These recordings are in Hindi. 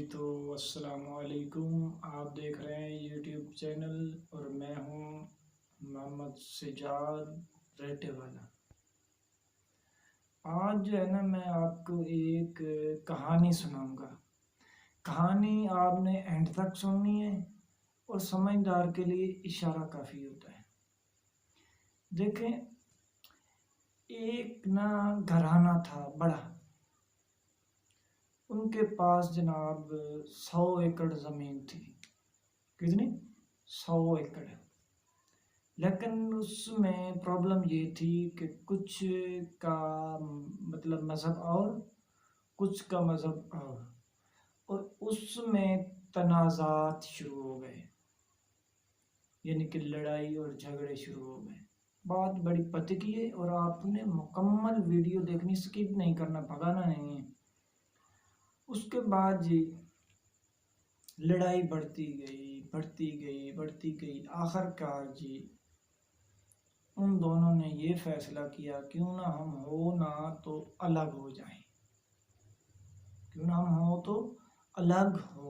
तो अस्सलामुअलैकुम। आप देख रहे हैं यूट्यूब चैनल और मैं हूं मोहम्मद सिजाद रहटे वाला। आज जो है ना, मैं आपको एक कहानी सुनाऊंगा। कहानी आपने एंड तक सुननी है और समझदार के लिए इशारा काफ़ी होता है। देखें, एक ना घराना था बड़ा। उनके पास जनाब 100 एकड़ ज़मीन थी। कितनी? 100 एकड़। लेकिन उसमें प्रॉब्लम ये थी कि कुछ का मतलब मज़हब और कुछ का मज़हब और उसमें तनाज़ात शुरू हो गए, यानी कि लड़ाई और झगड़े शुरू हो गए। बात बड़ी पते की है और आपने मुकम्मल वीडियो देखनी, स्किप नहीं करना, भगाना नहीं है। उसके बाद जी लड़ाई बढ़ती गई। आखिरकार जी उन दोनों ने ये फैसला किया, क्यों ना हम हो ना तो अलग हो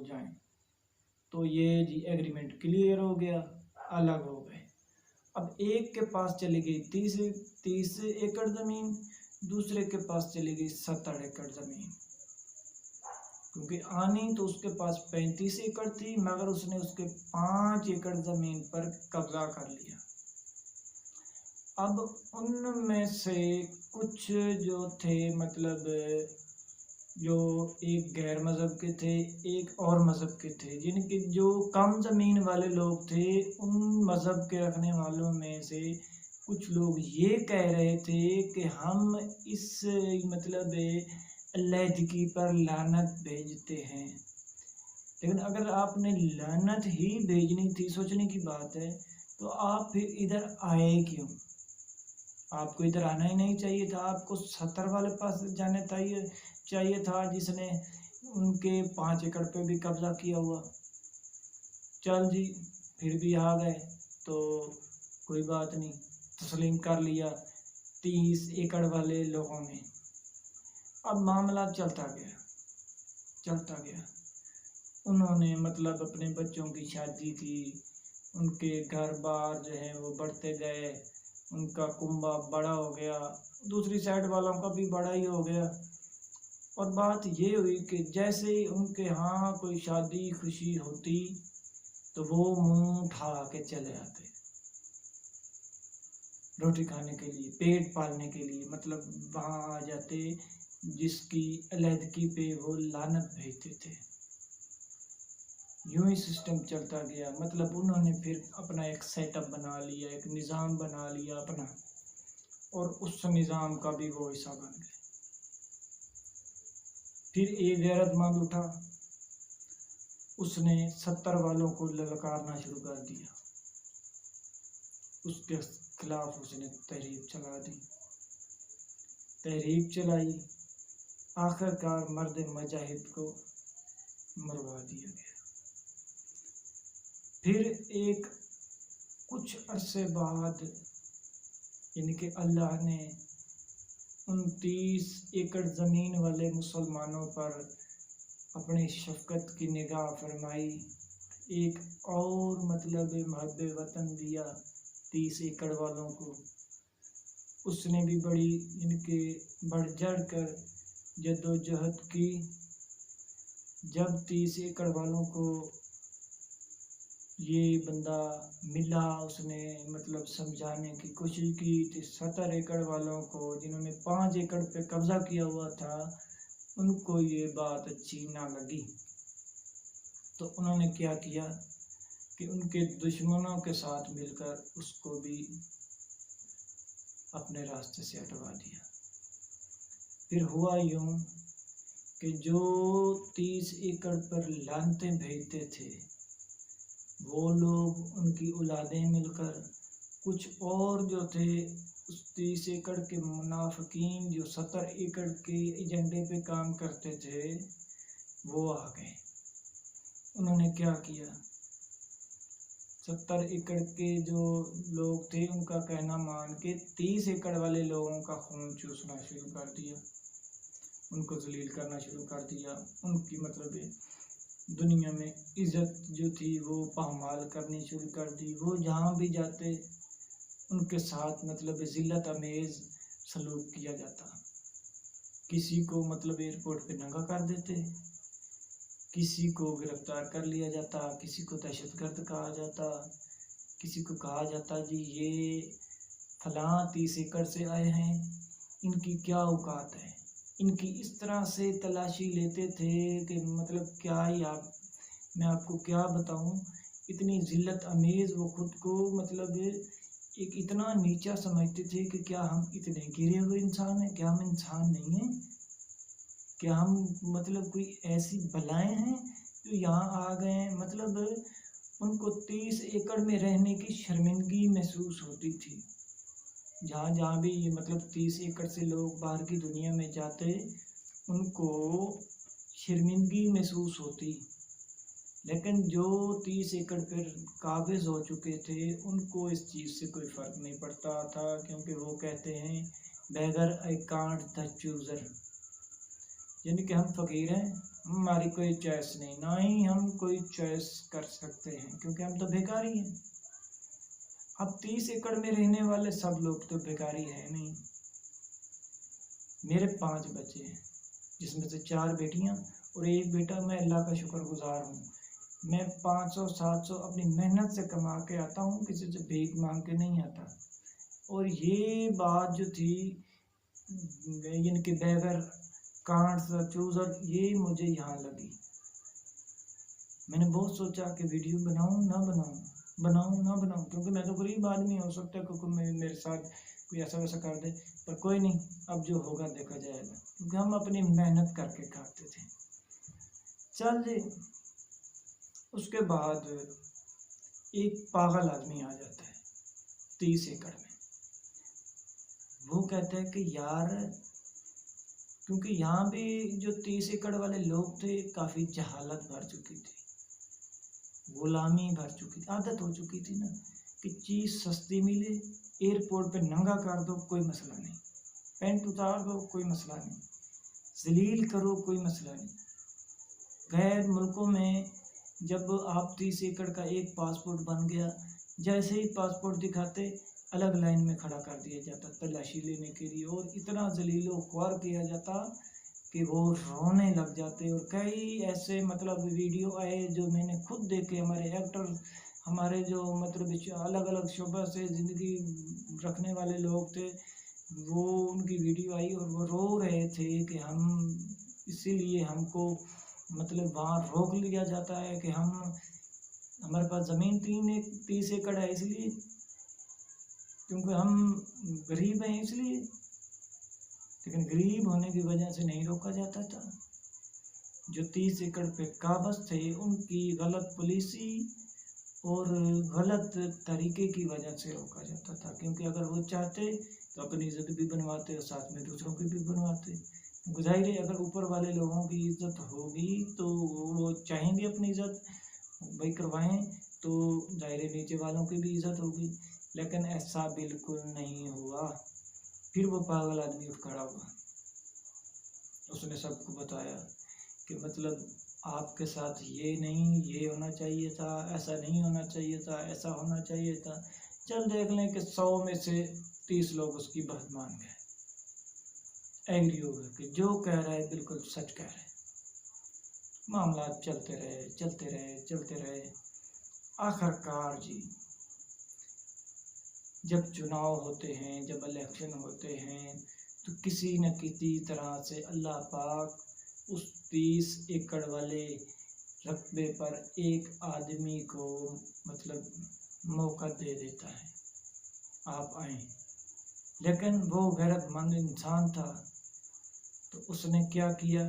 जाएं। तो ये जी एग्रीमेंट क्लियर हो गया, अलग हो गए। अब एक के पास चली गई 30 एकड़ ज़मीन, दूसरे के पास चली गई 70 एकड़ ज़मीन। क्योंकि आनी तो उसके पास 35 एकड़ थी, मगर उसने उसके 5 एकड़ ज़मीन पर कब्जा कर लिया। अब उनमें से कुछ जो थे, मतलब जो एक गैर मज़हब के थे, एक और मज़हब के थे, जिनके जो कम ज़मीन वाले लोग थे, उन मज़हब के रखने वालों में से कुछ लोग ये कह रहे थे कि हम इस मतलब अलहदगी पर लानत भेजते हैं। लेकिन अगर आपने लानत ही भेजनी थी, सोचने की बात है, तो आप फिर इधर आए क्यों? आपको इधर आना ही नहीं चाहिए था। आपको 70 वाले पास जाना चाहिए था, जिसने उनके 5 एकड़ पे भी कब्जा किया हुआ। चल जी, फिर भी आ गए तो कोई बात नहीं, तस्लीम कर लिया 30 एकड़ वाले लोगों ने। अब मामला चलता गया। उन्होंने मतलब अपने बच्चों की शादी की, उनके घर बार जो है वो बढ़ते गए, उनका कुंबा बड़ा हो गया, दूसरी साइड वालों का भी बड़ा ही हो गया। और बात ये हुई कि जैसे ही उनके यहाँ कोई शादी खुशी होती तो वो मुंह उठा के चले आते, रोटी खाने के लिए, पेट पालने के लिए, मतलब वहाँ आ जाते जिसकी अलहदगी पे वो लानत भेजते थे। यूं ही सिस्टम चलता गया। मतलब उन्होंने फिर अपना एक सेटअप बना लिया, एक निज़ाम बना लिया अपना, और उस निज़ाम का भी वो हिस्सा बन गए। फिर एक गैरतमंद उठा, उसने 70 वालों को ललकारना शुरू कर दिया। उसके खिलाफ उसने तहरीक चलाई। आखिरकार मर्द मुजाहिद को मरवा दिया गया। फिर एक कुछ अरसे बाद, यानी कि अल्लाह ने 29 एकड़ ज़मीन वाले मुसलमानों पर अपनी शफ़क़त की निगाह फरमाई। एक और मतलब महब्बे वतन दिया 30 एकड़ वालों को। उसने भी बड़ी इनके बढ़ चढ़ कर जद्दोजहद की। जब 30 एकड़ वालों को ये बंदा मिला, उसने मतलब समझाने की कोशिश की थी। 70 एकड़ वालों को, जिन्होंने 5 एकड़ पे कब्जा किया हुआ था, उनको ये बात अच्छी ना लगी। तो उन्होंने क्या किया कि उनके दुश्मनों के साथ मिलकर उसको भी अपने रास्ते से हटवा दिया। फिर हुआ यूं कि जो 30 एकड़ पर लानतें भेजते थे, वो लोग, उनकी औलादें मिलकर, कुछ और जो थे उस 30 एकड़ के मुनाफिकीन जो 70 एकड़ के एजेंडे पे काम करते थे, वो आ गए। उन्होंने क्या किया, 70 एकड़ के जो लोग थे उनका कहना मान के 30 एकड़ वाले लोगों का खून चूसना शुरू कर दिया, उनको जलील करना शुरू कर दिया, उनकी मतलब दुनिया में इज्जत जो थी वो पामाल करनी शुरू कर दी। वो जहाँ भी जाते उनके साथ मतलब जिल्लत अमेज सलूक किया जाता। किसी को मतलब एयरपोर्ट पे नंगा कर देते, किसी को गिरफ्तार कर लिया जाता, किसी को दहशतगर्द कहा जाता, किसी को कहा जाता जी ये फलां 30 एकड़ से आए हैं, इनकी क्या औकात है। इनकी इस तरह से तलाशी लेते थे कि मतलब क्या ही मैं आपको क्या बताऊं। इतनी जिल्लत अमेज वो खुद को मतलब एक इतना नीचा समझते थे कि क्या हम इतने गिरे हुए इंसान हैं, क्या हम इंसान नहीं हैं, क्या हम मतलब कोई ऐसी बलाएं हैं जो यहाँ आ गए हैं। मतलब उनको 30 एकड़ में रहने की शर्मिंदगी महसूस होती थी। जहाँ जहाँ भी ये मतलब 30 एकड़ से लोग बाहर की दुनिया में जाते उनको शर्मिंदगी महसूस होती। लेकिन जो 30 एकड़ पर काबिज हो चुके थे उनको इस चीज़ से कोई फ़र्क नहीं पड़ता था, क्योंकि वो कहते हैं बेगर आई कांट द चूज़र, यानी कि हम फ़कीर हैं, हमारी कोई चॉइस नहीं, ना ही हम कोई चॉइस कर सकते हैं क्योंकि हम तो भिखारी हैं। अब 30 एकड़ में रहने वाले सब लोग तो भिखारी हैं नहीं। मेरे 5 बच्चे हैं जिसमें से 4 बेटियां और 1 बेटा। मैं अल्लाह का शुक्रगुजार हूँ। मैं 500-700 अपनी मेहनत से कमा के आता हूँ, किसी से भीख मांग के नहीं आता। और ये बात जो थी इनके बेगर कांट चूज़र, ये मुझे यहाँ लगी। मैंने बहुत सोचा कि वीडियो बनाऊँ ना बनाऊँ, बनाऊँ ना बनाऊँ, क्योंकि मैं तो गरीब आदमी, हो सकता है क्योंकि मेरे साथ कोई ऐसा वैसा कर दे, पर कोई नहीं, अब जो होगा देखा जाएगा, क्योंकि हम अपनी मेहनत करके खाते थे। चल जी, उसके बाद एक पागल आदमी आ जाता है 30 एकड़ में। वो कहता है कि यार, क्योंकि यहाँ भी जो 30 एकड़ वाले लोग थे काफ़ी जहालत भर चुकी थी, गुलामी भर चुकी थी, आदत हो चुकी थी ना कि चीज़ सस्ती मिले, एयरपोर्ट पे नंगा कर दो कोई मसला नहीं, पैंट उतार दो कोई मसला नहीं, जलील करो कोई मसला नहीं। गैर मुल्कों में जब आप 30 एकड़ का एक पासपोर्ट बन गया, जैसे ही पासपोर्ट दिखाते अलग लाइन में खड़ा कर दिया जाता तलाशी लेने के लिए, और इतना जलीलो ख्वार किया जाता कि वो रोने लग जाते। और कई ऐसे मतलब वीडियो आए जो मैंने खुद देखे। हमारे एक्टर, हमारे जो मतलब अलग अलग शोबा से ज़िंदगी रखने वाले लोग थे, वो उनकी वीडियो आई और वो रो रहे थे कि हम इसीलिए हमको मतलब वहाँ रोक लिया जाता है कि हमारे पास ज़मीन 30 एकड़ है इसलिए, क्योंकि हम गरीब हैं इसलिए। लेकिन गरीब होने की वजह से नहीं रोका जाता था। जो 30 एकड़ पे काबज थे उनकी गलत पॉलिसी और गलत तरीके की वजह से रोका जाता था, क्योंकि अगर वो चाहते तो अपनी इज्जत भी बनवाते और साथ में दूसरों की भी बनवाते। जाहिर है अगर ऊपर वाले लोगों की इज्जत होगी तो वो चाहेंगे अपनी इज्जत भाई करवाएं, तो जाहिर है नीचे वालों की भी इज्जत होगी। लेकिन ऐसा बिल्कुल नहीं हुआ। फिर वो पागल आदमी उठ खड़ा हुआ, उसने सबको बताया कि मतलब आपके साथ ये नहीं, ये होना चाहिए था, ऐसा नहीं होना चाहिए था, ऐसा होना चाहिए था। चल देख लें कि 100 में से 30 लोग उसकी बात मान गए, एग्री हो गए कि जो कह रहा है बिल्कुल सच कह रहा है। मामला चलते रहे चलते रहे चलते रहे। आखिरकार जी, जब चुनाव होते हैं, जब इलेक्शन होते हैं, तो किसी न किसी तरह से अल्लाह पाक उस 30 एकड़ वाले रकबे पर एक आदमी को मतलब मौका दे देता है, आप आए। लेकिन वो गैरतमंद इंसान था, तो उसने क्या किया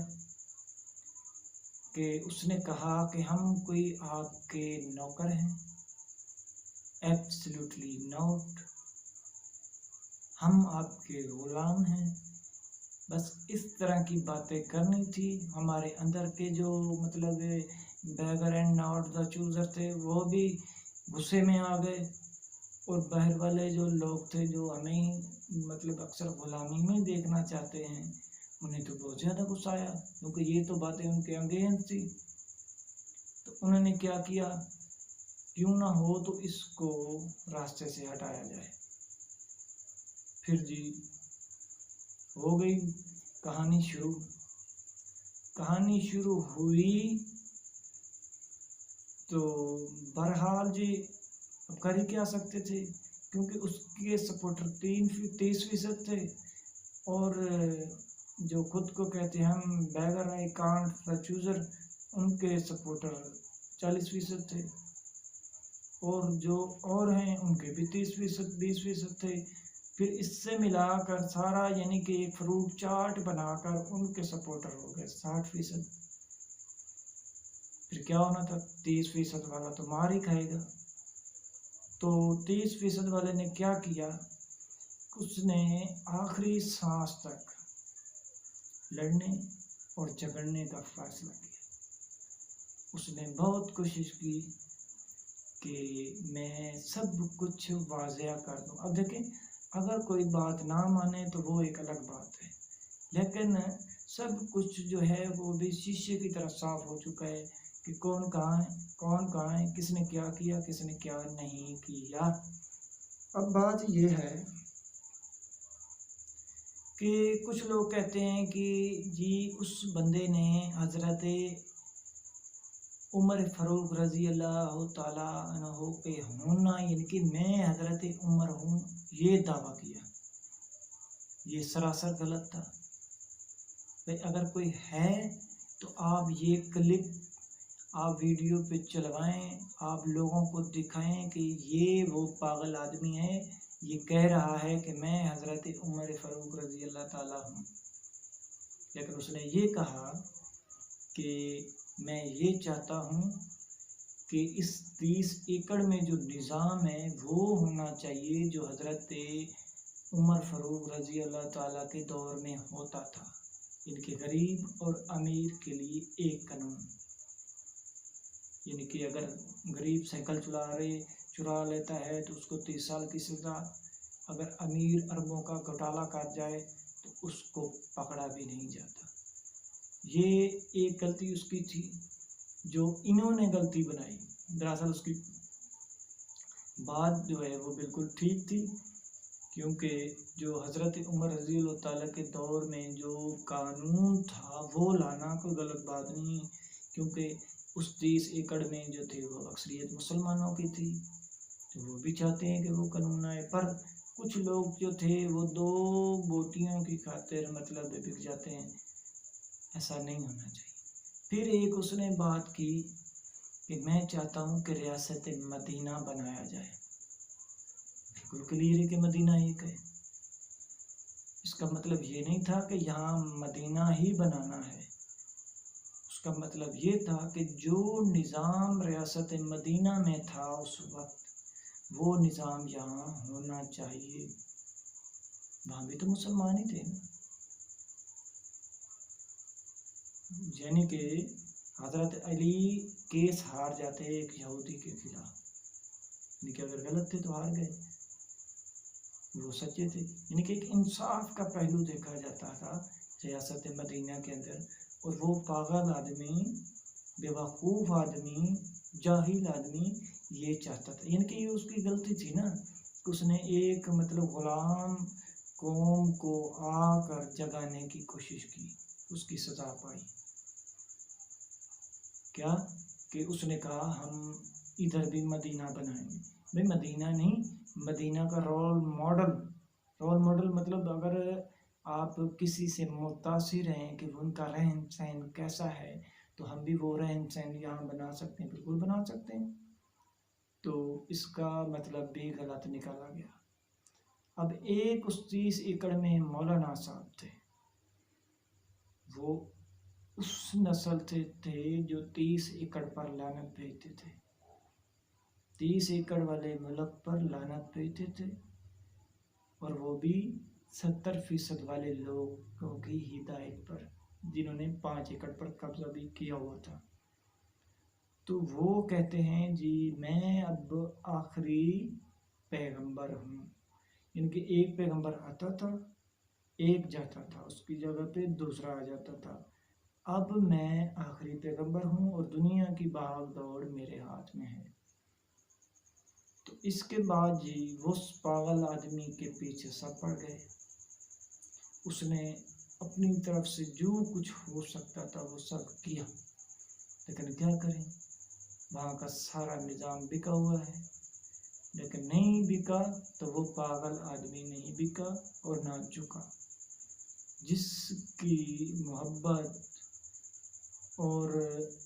कि उसने कहा कि हम कोई आपके नौकर हैं? एब्सोल्युटली नॉट, हम आपके गुलाम हैं। बस इस तरह की बातें करनी थी। हमारे अंदर के जो मतलब bagger and not the chooser थे वो भी गुस्से में आ गए, और बाहर वाले जो लोग थे जो हमें मतलब अक्सर गुलामी में देखना चाहते हैं, उन्हें तो बहुत ज़्यादा गुस्सा आया, क्योंकि ये तो बातें उनके अगेंस्ट थी। उन्होंने क्या किया, क्यों ना हो तो इसको रास्ते से हटाया जाए। फिर जी हो गई कहानी शुरू। कहानी शुरू हुई तो बहरहाल जी अब कर ही क्या सकते थे, क्योंकि उसके सपोर्टर 30% थे और जो खुद को कहते हैं हम beggar I can't the chooser, उनके सपोर्टर 40% थे और जो और हैं उनके भी 30% 20% थे। फिर इससे मिलाकर सारा यानी कि एक फ्रूट चाट बनाकर उनके सपोर्टर हो गए 60%। फिर क्या होना था, 30% वाला तो मार ही खाएगा। तो 30% वाले ने क्या किया, उसने आखिरी सांस तक लड़ने और झगड़ने का फैसला किया। उसने बहुत कोशिश की कि मैं सब कुछ वाज़ेह कर दूं। अब देखें, अगर कोई बात ना माने तो वो एक अलग बात है, लेकिन सब कुछ जो है वो भी शीशे की तरह साफ हो चुका है कि कौन कहाँ है, किसने क्या किया, किसने क्या नहीं किया। अब बात ये है कि कुछ लोग कहते हैं कि जी उस बंदे ने हज़रत उमर फ़ारूक रज़ी अल्लाह ताला अन्हु पे होना, यानी कि मैं हज़रत उमर हूँ, ये दावा किया। ये सरासर गलत था। भाई अगर कोई है तो आप ये क्लिप आप वीडियो पे चलवाएं, आप लोगों को दिखाएं कि ये वो पागल आदमी है, ये कह रहा है कि मैं हज़रत उमर फ़ारूक रज़ी अल्लाह ताला हूँ। लेकिन उसने ये कहा कि मैं ये चाहता हूँ कि इस 30 एकड़ में जो निज़ाम है वो होना चाहिए जो हज़रत उमर फ़ारूक रज़ी अल्लाह ताला के दौर में होता था। इनके गरीब और अमीर के लिए एक कानून, यानी कि अगर गरीब साइकिल चुरा लेता है तो उसको 30 साल की सज़ा, अगर अमीर अरबों का घोटाला कर जाए तो उसको पकड़ा भी नहीं जाता। ये एक गलती उसकी थी जो इन्होंने गलती बनाई। दरअसल उसकी बात जो है वो बिल्कुल ठीक थी, क्योंकि जो हज़रत उमर रज़ी अल्लाह ताला के दौर में जो कानून था वो लाना कोई गलत बात नहीं, क्योंकि उस 30 एकड़ में जो थे वो अक्सरियत मुसलमानों की थी, तो वो भी चाहते हैं कि वो कानून आए। पर कुछ लोग जो थे वो 2 बोटियों की खातिर मतलब बिक जाते हैं, ऐसा नहीं होना चाहिए। फिर एक उसने बात की कि मैं चाहता हूँ कि रियासत मदीना बनाया जाए। बिल्कुल क्लियर है कि मदीना एक है। इसका मतलब ये नहीं था कि यहाँ मदीना ही बनाना है, उसका मतलब ये था कि जो निज़ाम रियासत मदीना में था उस वक्त वो निज़ाम यहाँ होना चाहिए। वहाँ भी तो मुसलमान ही थे ना, यानी कि हज़रत अली केस हार जाते एक यहूदी के खिलाफ, यानी कि अगर गलत थे तो हार गए, वो सच्चे थे। यानी कि एक इंसाफ का पहलू देखा जाता था रियासत मदीना के अंदर। और वो पागल आदमी, बेवकूफ़ आदमी, जाहिल आदमी ये चाहता था, यानी कि ये उसकी गलती थी ना, उसने एक मतलब ग़ुलाम कौम को आकर जगाने की कोशिश की, उसकी सज़ा पाई। क्या कि उसने कहा हम इधर भी मदीना बनाएंगे। भाई मदीना नहीं, मदीना का रोल मॉडल मतलब अगर आप किसी से मुतासिर हैं कि उनका रहन सहन कैसा है तो हम भी वो रहन सहन यहाँ बना सकते हैं, बिल्कुल बना सकते हैं। तो इसका मतलब भी गलत निकाला गया। अब एक उस 30 एकड़ में मौलाना साहब थे, वो उस नस्ल थे जो 30 एकड़ पर लानत भेजते थे, 30 एकड़ वाले मुल्क पर लानत भेजते थे, और वो भी 70% वाले लोगों की हिदायत पर, जिन्होंने 5 एकड़ पर कब्जा भी किया हुआ था। तो वो कहते हैं जी मैं अब आखिरी पैगंबर हूँ, इनके एक पैगंबर आता था, एक जाता था, उसकी जगह पे दूसरा आ जाता था। अब मैं आखिरी पैगंबर हूँ और दुनिया की भाग दौड़ मेरे हाथ में है। तो इसके बाद जी वो उस पागल आदमी के पीछे सब पड़ गए। उसने अपनी तरफ से जो कुछ हो सकता था वो सब किया, लेकिन क्या करें, वहाँ का सारा निज़ाम बिका हुआ है। लेकिन नहीं बिका तो वो पागल आदमी नहीं बिका और ना झुका। जिसकी मोहब्बत और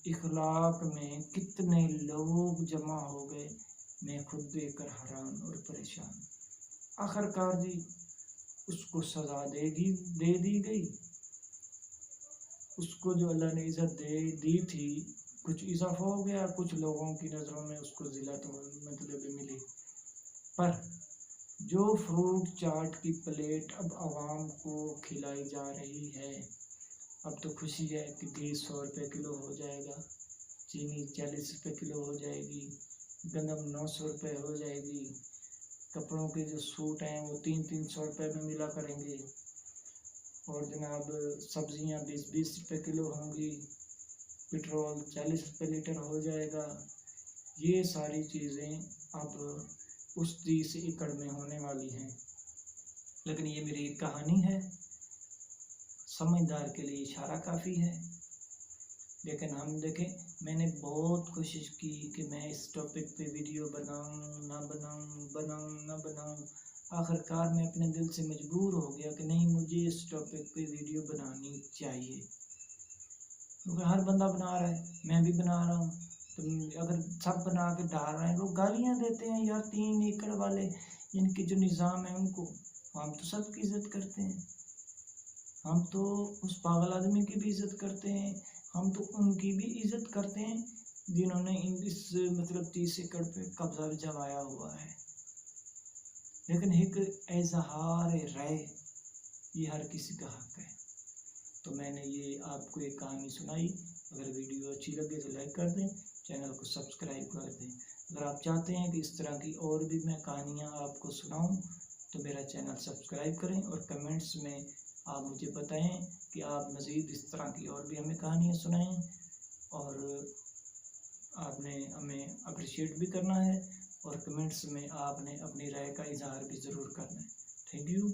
इखलाक में कितने लोग जमा हो गए, मैं खुद देखकर हैरान और परेशान। आखिरकार जी उसको सज़ा दे दी गई। उसको जो अल्लाह ने इज़्ज़त दी थी, कुछ इजाफा हो गया, कुछ लोगों की नज़रों में उसको ज़िल्लत मतलब मिली। पर जो फ्रूट चाट की प्लेट अब आवाम को खिलाई जा रही है, अब तो खुशी है कि घी 100 रुपये किलो हो जाएगा, चीनी 40 रुपये किलो हो जाएगी, गंदम 900 रुपये हो जाएगी, कपड़ों के जो सूट हैं वो 300 रुपये में मिला करेंगे, और जनाब सब्जियां 20 रुपये किलो होंगी, पेट्रोल 40 रुपये लीटर हो जाएगा। ये सारी चीज़ें अब उस 30 एकड़ में होने वाली हैं। लेकिन ये मेरी एक कहानी है, समझदार के लिए इशारा काफ़ी है। लेकिन हम देखें, मैंने बहुत कोशिश की कि मैं इस टॉपिक पे वीडियो बनाऊं। आखिरकार मैं अपने दिल से मजबूर हो गया कि नहीं, मुझे इस टॉपिक पे वीडियो बनानी चाहिए, क्योंकि हर बंदा बना रहा है, मैं भी बना रहा हूँ। तो अगर सब बना के डाल रहे हैं, लोग गालियाँ देते हैं यार 3 एकड़ वाले, इनके जो निज़ाम है उनको। हम तो सबकी इज़्ज़त करते हैं, हम तो उस पागल आदमी की भी इज़्ज़त करते हैं, हम तो उनकी भी इज़्ज़त करते हैं जिन्होंने इस मतलब 30 एकड़ पे कब्जा जमाया हुआ है। लेकिन एक इज़हार राय ये हर किसी का हक है। तो मैंने ये आपको एक कहानी सुनाई। अगर वीडियो अच्छी लगे तो लाइक कर दें, चैनल को सब्सक्राइब कर दें। अगर आप चाहते हैं कि इस तरह की और भी मैं कहानियाँ आपको सुनाऊं तो मेरा चैनल सब्सक्राइब करें, और कमेंट्स में आप मुझे बताएं कि आप मज़ीद इस तरह की और भी हमें कहानियाँ सुनाएं। और आपने हमें अप्रिशिएट भी करना है, और कमेंट्स में आपने अपनी राय का इजहार भी ज़रूर करना है। Thank you.